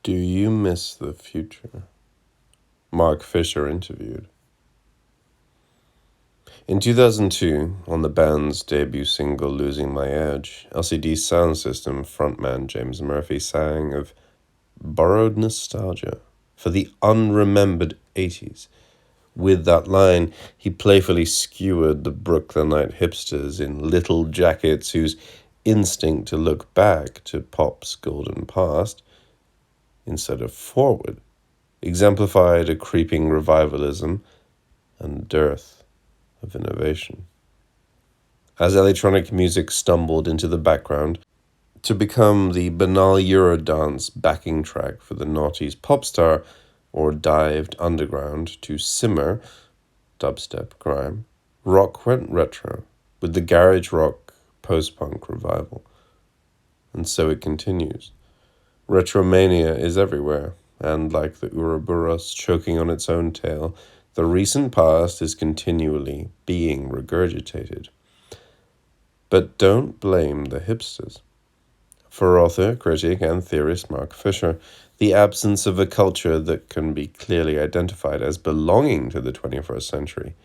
Do you miss the future? Mark Fisher interviewed. In 2002, on the band's debut single Losing My Edge, LCD's Soundsystem frontman James Murphy sang of borrowed nostalgia for the unremembered 80s. With that line, he playfully skewered the Brooklynite hipsters in little jackets whose instinct to look back to pop's golden past instead of forward exemplified a creeping revivalism and dearth of innovation. As electronic music stumbled into the background to become the banal Eurodance backing track for the noughties pop star, or dived underground to simmer, dubstep, grime, rock went retro with the garage rock post-punk revival. And so it continues. Retromania is everywhere, and like the Ouroboros choking on its own tail, the recent past is continually being regurgitated. But don't blame the hipsters. For author, critic, and theorist Mark Fisher, the absence of a culture that can be clearly identified as belonging to the 21st century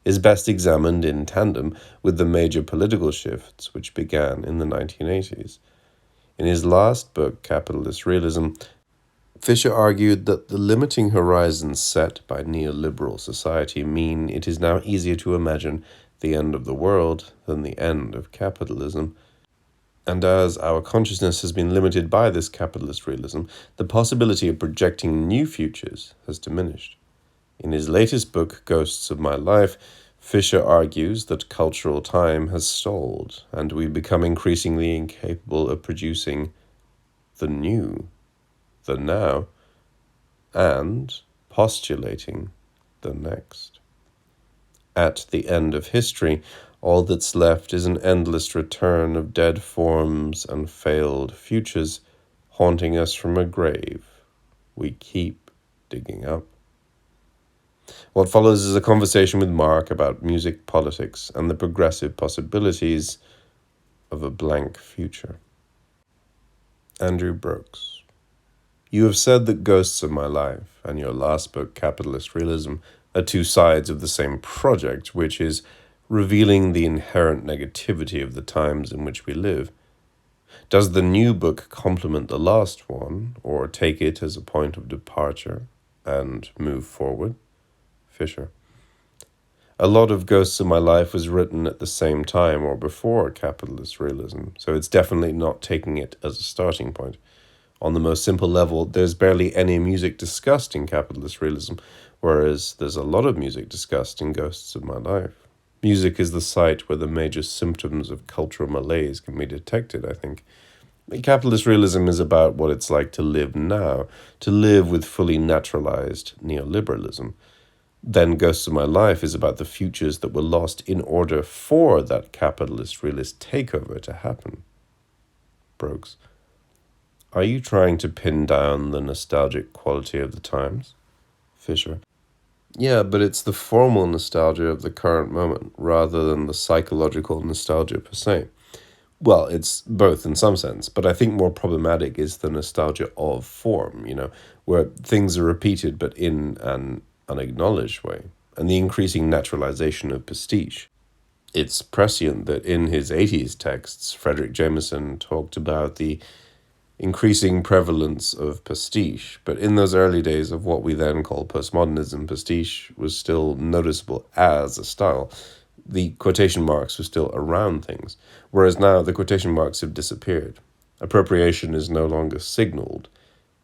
is best examined in tandem with the major political shifts which began in the 1980s. In his last book, Capitalist Realism, Fisher argued that the limiting horizons set by neoliberal society mean it is now easier to imagine the end of the world than the end of capitalism. And as our consciousness has been limited by this capitalist realism, the possibility of projecting new futures has diminished. In his latest book, Ghosts of My Life, Fisher argues that cultural time has stalled, and we become increasingly incapable of producing the new, the now, and postulating the next. At the end of history, all that's left is an endless return of dead forms and failed futures haunting us from a grave we keep digging up. What follows is a conversation with Mark about music, politics, and the progressive possibilities of a blank future. Andrew Brooks. You have said that Ghosts of My Life and your last book, Capitalist Realism, are two sides of the same project, which is revealing the inherent negativity of the times in which we live. Does the new book complement the last one, or take it as a point of departure and move forward? Fisher. A lot of Ghosts of My Life was written at the same time or before Capitalist Realism, so it's definitely not taking it as a starting point. On the most simple level, there's barely any music discussed in Capitalist Realism, whereas there's a lot of music discussed in Ghosts of My Life. Music is the site where the major symptoms of cultural malaise can be detected, I think. Capitalist realism is about what it's like to live now, to live with fully naturalized neoliberalism. Then Ghosts of My Life is about the futures that were lost in order for that capitalist realist takeover to happen. Brooks. Are you trying to pin down the nostalgic quality of the times? Fisher. Yeah, but it's the formal nostalgia of the current moment rather than the psychological nostalgia per se. Well, it's both in some sense, but I think more problematic is the nostalgia of form, where things are repeated but in an unacknowledged way, and the increasing naturalization of pastiche. It's prescient that in his 80s texts, Fredric Jameson talked about the increasing prevalence of pastiche, but in those early days of what we then call postmodernism, pastiche was still noticeable as a style. The quotation marks were still around things, whereas now the quotation marks have disappeared. Appropriation is no longer signaled.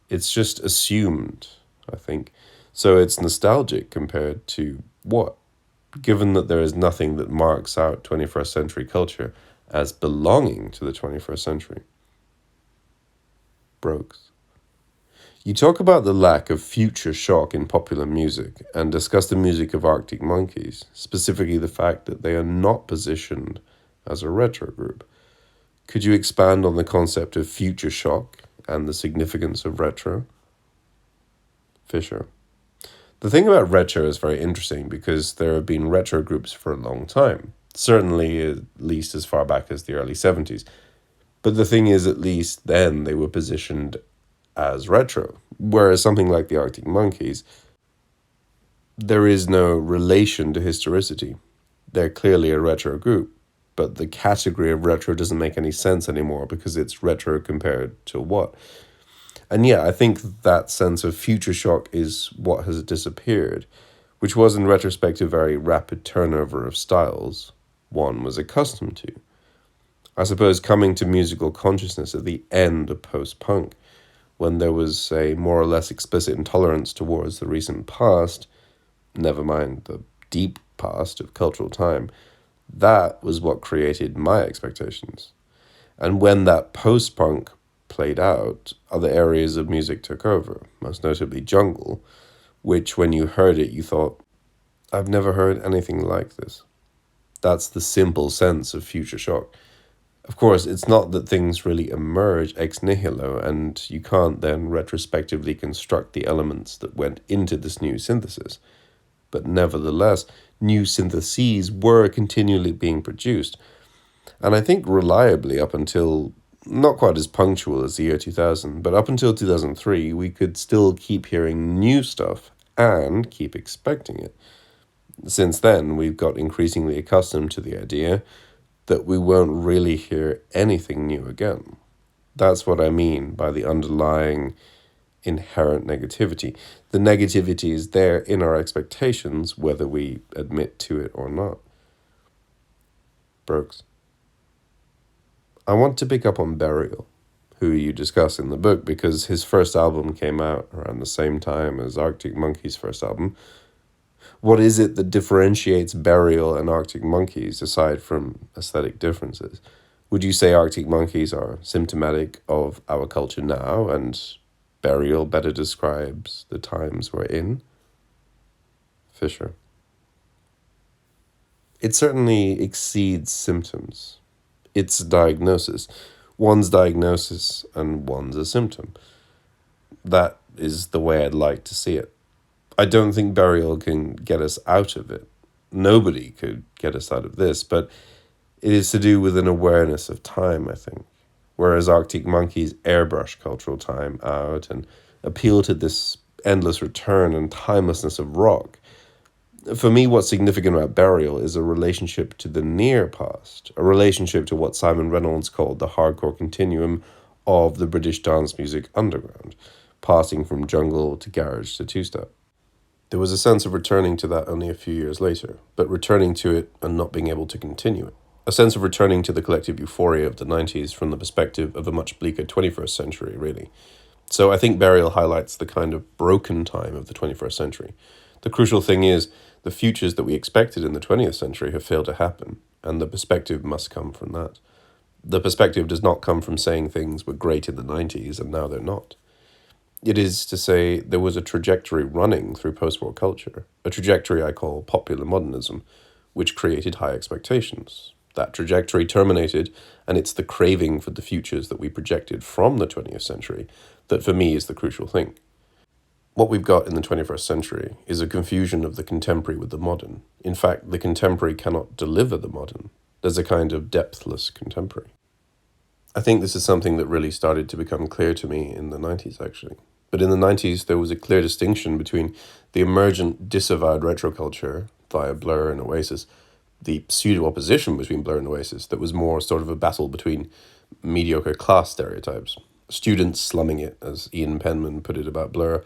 It's just assumed, I think. So it's nostalgic compared to what? Given that there is nothing that marks out 21st century culture as belonging to the 21st century. Brooks. You talk about the lack of future shock in popular music and discuss the music of Arctic Monkeys, specifically the fact that they are not positioned as a retro group. Could you expand on the concept of future shock and the significance of retro? Fisher. The thing about retro is very interesting because there have been retro groups for a long time, certainly at least as far back as the early 70s. But the thing is, at least then they were positioned as retro, Whereas something like the Arctic Monkeys, there is no relation to historicity. They're clearly a retro group, but the category of retro doesn't make any sense anymore because it's retro compared to what? And yeah, I think that sense of future shock is what has disappeared, which was in retrospect a very rapid turnover of styles one was accustomed to. I suppose coming to musical consciousness at the end of post-punk, when there was a more or less explicit intolerance towards the recent past, never mind the deep past of cultural time, that was what created my expectations. And when that post-punk played out, other areas of music took over, most notably jungle, which when you heard it, you thought, I've never heard anything like this. That's the simple sense of future shock. Of course, it's not that things really emerge ex nihilo, and you can't then retrospectively construct the elements that went into this new synthesis. But nevertheless, new syntheses were continually being produced. And I think reliably up until, not quite as punctual as the year 2000, but up until 2003, we could still keep hearing new stuff and keep expecting it. Since then, we've got increasingly accustomed to the idea that we won't really hear anything new again. That's what I mean by the underlying inherent negativity. The negativity is there in our expectations, whether we admit to it or not. Brooks. I want to pick up on Burial, who you discuss in the book, because his first album came out around the same time as Arctic Monkeys' first album. What is it that differentiates Burial and Arctic Monkeys, aside from aesthetic differences? Would you say Arctic Monkeys are symptomatic of our culture now, and Burial better describes the times we're in? Fisher. It certainly exceeds symptoms. It's a diagnosis. One's diagnosis and one's a symptom. That is the way I'd like to see it. I don't think Burial can get us out of it. Nobody could get us out of this, but it is to do with an awareness of time, I think. Whereas Arctic Monkeys airbrush cultural time out and appeal to this endless return and timelessness of rock. For me, what's significant about Burial is a relationship to the near past, a relationship to what Simon Reynolds called the hardcore continuum of the British dance music underground, passing from jungle to garage to two-step. There was a sense of returning to that only a few years later, but returning to it and not being able to continue it. A sense of returning to the collective euphoria of the 90s from the perspective of a much bleaker 21st century, really. So I think Burial highlights the kind of broken time of the 21st century. The crucial thing is, the futures that we expected in the 20th century have failed to happen, and the perspective must come from that. The perspective does not come from saying things were great in the 90s and now they're not. It is to say there was a trajectory running through post-war culture, a trajectory I call popular modernism, which created high expectations. That trajectory terminated, and it's the craving for the futures that we projected from the 20th century that for me is the crucial thing. What we've got in the 21st century is a confusion of the contemporary with the modern. In fact, the contemporary cannot deliver the modern. There's a kind of depthless contemporary. I think this is something that really started to become clear to me in the 90s, actually. But in the 90s, there was a clear distinction between the emergent disavowed retro culture via Blur and Oasis, the pseudo-opposition between Blur and Oasis that was more sort of a battle between mediocre class stereotypes, students slumming it, as Ian Penman put it about Blur,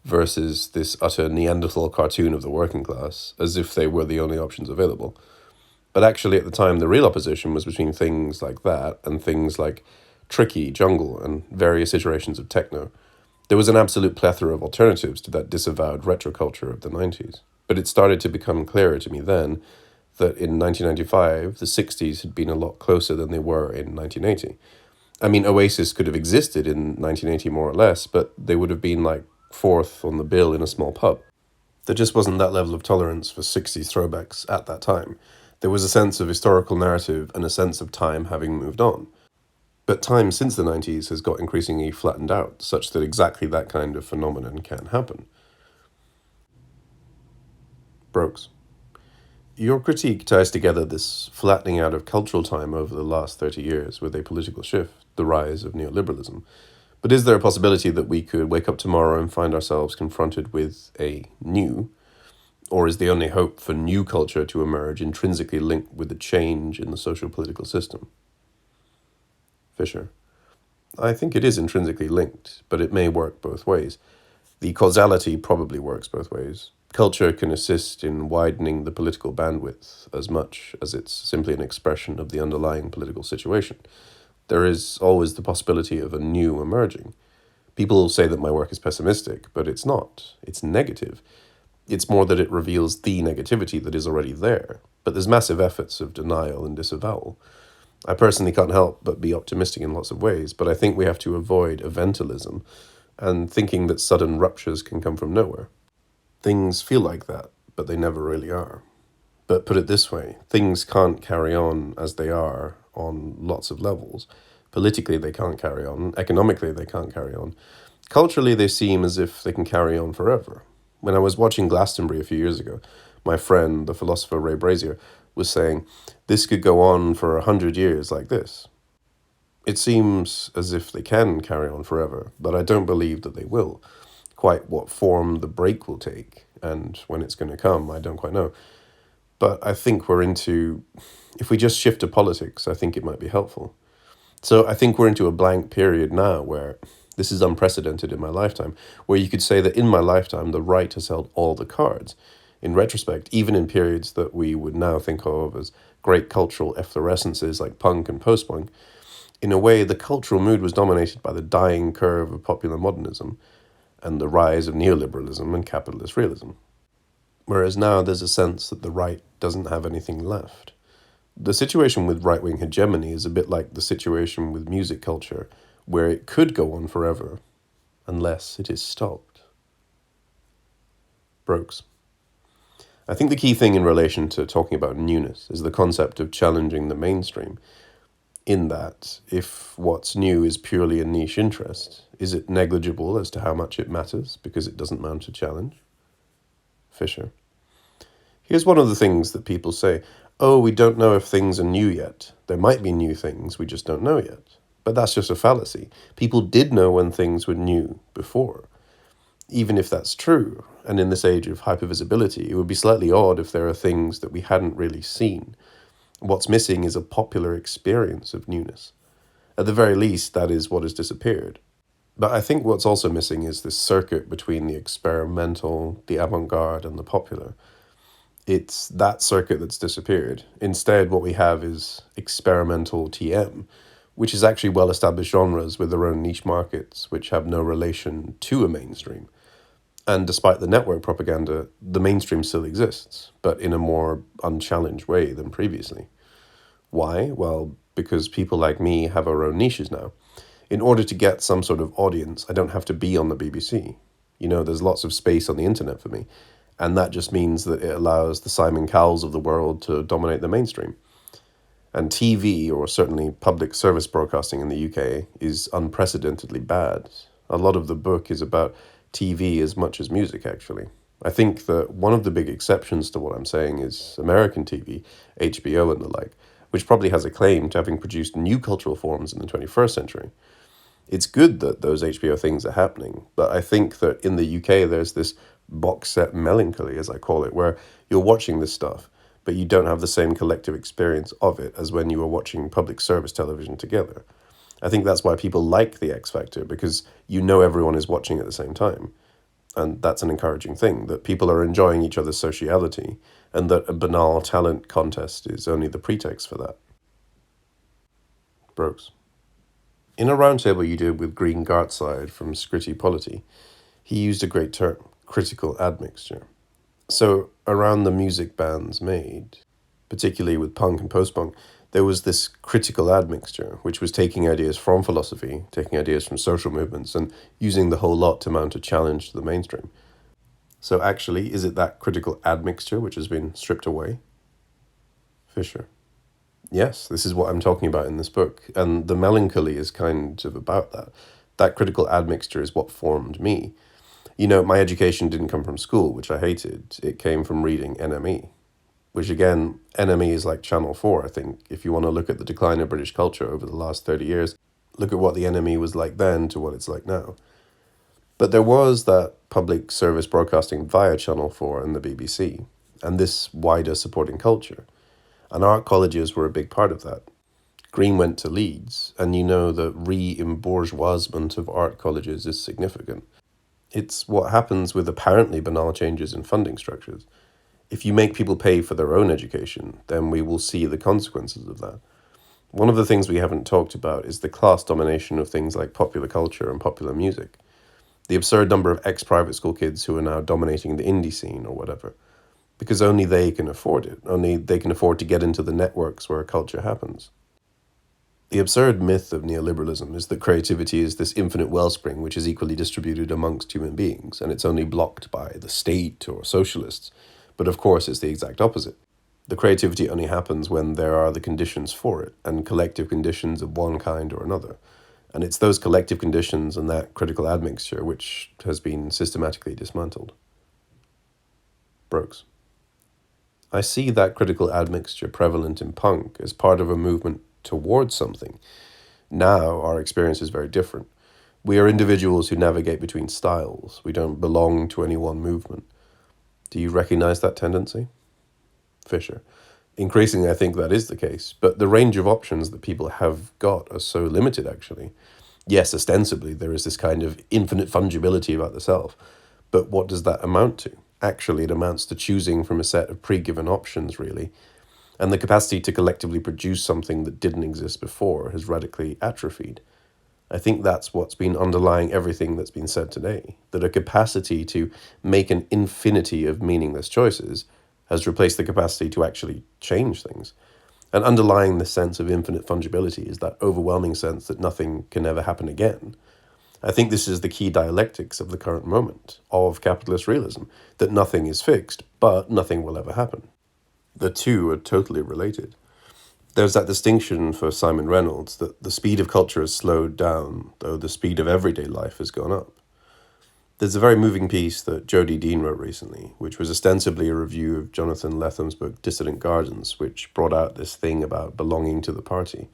versus this utter Neanderthal cartoon of the working class, as if they were the only options available. But actually, at the time, the real opposition was between things like that and things like tricky jungle and various iterations of techno. There was an absolute plethora of alternatives to that disavowed retro culture of the 90s. But it started to become clearer to me then that in 1995, the 60s had been a lot closer than they were in 1980. I mean, Oasis could have existed in 1980 more or less, but they would have been like fourth on the bill in a small pub. There just wasn't that level of tolerance for 60s throwbacks at that time. There was a sense of historical narrative and a sense of time having moved on. But time since the 90s has got increasingly flattened out, such that exactly that kind of phenomenon can happen. Brooks. Your critique ties together this flattening out of cultural time over the last 30 years with a political shift, the rise of neoliberalism. But is there a possibility that we could wake up tomorrow and find ourselves confronted with a new, or is the only hope for new culture to emerge intrinsically linked with the change in the social political system? Fisher. I think it is intrinsically linked, but it may work both ways. The causality probably works both ways. Culture can assist in widening the political bandwidth as much as it's simply an expression of the underlying political situation. There is always the possibility of a new emerging. People say that my work is pessimistic, but it's not. It's negative. It's more that it reveals the negativity that is already there. But there's massive efforts of denial and disavowal. I personally can't help but be optimistic in lots of ways, but I think we have to avoid eventualism and thinking that sudden ruptures can come from nowhere. Things feel like that, but they never really are. But put it this way, things can't carry on as they are on lots of levels. Politically, they can't carry on. Economically, they can't carry on. Culturally, they seem as if they can carry on forever. When I was watching Glastonbury a few years ago, my friend, the philosopher Ray Brassier, was saying, this could go on for 100 years like this. It seems as if they can carry on forever, but I don't believe that they will. Quite what form the break will take, and when it's going to come, I don't quite know. But I think if we just shift to politics, I think it might be helpful. So I think we're into a blank period now where this is unprecedented in my lifetime, where you could say that in my lifetime, the right has held all the cards. In retrospect, even in periods that we would now think of as great cultural efflorescences like punk and post-punk, in a way, the cultural mood was dominated by the dying curve of popular modernism and the rise of neoliberalism and capitalist realism. Whereas now there's a sense that the right doesn't have anything left. The situation with right-wing hegemony is a bit like the situation with music culture, where it could go on forever, unless it is stopped. Brokes. I think the key thing in relation to talking about newness is the concept of challenging the mainstream, in that if what's new is purely a niche interest, is it negligible as to how much it matters because it doesn't mount a challenge? Fisher. Here's one of the things that people say, oh, we don't know if things are new yet. There might be new things, we just don't know yet. But that's just a fallacy. People did know when things were new before. Even if that's true, and in this age of hypervisibility, it would be slightly odd if there are things that we hadn't really seen. What's missing is a popular experience of newness. At the very least, that is what has disappeared. But I think what's also missing is this circuit between the experimental, the avant-garde, and the popular. It's that circuit that's disappeared. Instead, what we have is experimental TM, which is actually well-established genres with their own niche markets, which have no relation to a mainstream. And despite the network propaganda, the mainstream still exists, but in a more unchallenged way than previously. Why? Well, because people like me have our own niches now. In order to get some sort of audience, I don't have to be on the BBC. There's lots of space on the internet for me. And that just means that it allows the Simon Cowells of the world to dominate the mainstream. And TV, or certainly public service broadcasting in the UK, is unprecedentedly bad. A lot of the book is about TV as much as music, actually. I think that one of the big exceptions to what I'm saying is American TV, HBO and the like, which probably has a claim to having produced new cultural forms in the 21st century. It's good that those HBO things are happening, but I think that in the UK there's this box set melancholy, as I call it, where you're watching this stuff, but you don't have the same collective experience of it as when you were watching public service television together. I think that's why people like the X Factor, because everyone is watching at the same time. And that's an encouraging thing, that people are enjoying each other's sociality, and that a banal talent contest is only the pretext for that. Brokes. In a roundtable you did with Green Gartside from Scritti Polity, he used a great term, critical admixture. So around the music bands made, particularly with punk and post-punk, there was this critical admixture, which was taking ideas from philosophy, taking ideas from social movements, and using the whole lot to mount a challenge to the mainstream. So actually, is it that critical admixture which has been stripped away? Fisher. Yes, this is what I'm talking about in this book, and the melancholy is kind of about that. That critical admixture is what formed me. My education didn't come from school, which I hated. It came from reading NME, which again, NME is like Channel 4, I think. If you want to look at the decline of British culture over the last 30 years, Look at what the enemy was like then to what it's like now. But there was that public service broadcasting via Channel 4 and the BBC, and this wider supporting culture. And art colleges were a big part of that. Green went to Leeds, and you know the re-embourgeoisement of art colleges is significant. It's what happens with apparently banal changes in funding structures. If you make people pay for their own education, then we will see the consequences of that. One of the things we haven't talked about is the class domination of things like popular culture and popular music. The absurd number of ex-private school kids who are now dominating the indie scene or whatever, because only they can afford it. Only they can afford to get into the networks where culture happens. The absurd myth of neoliberalism is that creativity is this infinite wellspring which is equally distributed amongst human beings, and it's only blocked by the state or socialists. But of course, it's the exact opposite. The creativity only happens when there are the conditions for it, and collective conditions of one kind or another. And it's those collective conditions and that critical admixture which has been systematically dismantled. Brooks. I see that critical admixture prevalent in punk as part of a movement towards something. Now our experience is very different. We are individuals who navigate between styles. We don't belong to any one movement. Do you recognize that tendency? Fisher. Increasingly, I think that is the case, but the range of options that people have got are so limited, actually. Yes, ostensibly, there is this kind of infinite fungibility about the self, but what does that amount to? Actually, it amounts to choosing from a set of pre-given options, really, and the capacity to collectively produce something that didn't exist before has radically atrophied. I think that's what's been underlying everything that's been said today, that a capacity to make an infinity of meaningless choices has replaced the capacity to actually change things. And underlying this sense of infinite fungibility is that overwhelming sense that nothing can ever happen again. I think this is the key dialectics of the current moment, of capitalist realism, that nothing is fixed, but nothing will ever happen. The two are totally related. There's that distinction for Simon Reynolds that the speed of culture has slowed down, though the speed of everyday life has gone up. There's a very moving piece that Jodi Dean wrote recently, which was ostensibly a review of Jonathan Letham's book Dissident Gardens, which brought out this thing about belonging to the party.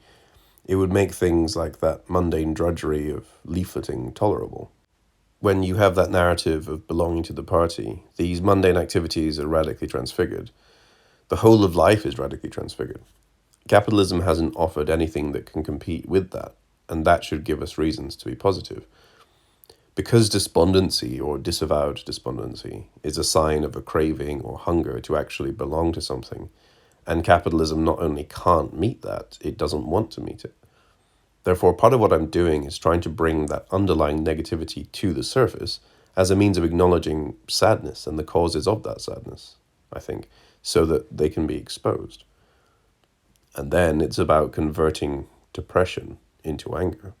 It would make things like that mundane drudgery of leafleting tolerable. When you have that narrative of belonging to the party, these mundane activities are radically transfigured. The whole of life is radically transfigured. Capitalism hasn't offered anything that can compete with that, and that should give us reasons to be positive. Because despondency or disavowed despondency is a sign of a craving or hunger to actually belong to something, and capitalism not only can't meet that, it doesn't want to meet it. Therefore, part of what I'm doing is trying to bring that underlying negativity to the surface as a means of acknowledging sadness and the causes of that sadness, I think, so that they can be exposed. And then it's about converting depression into anger.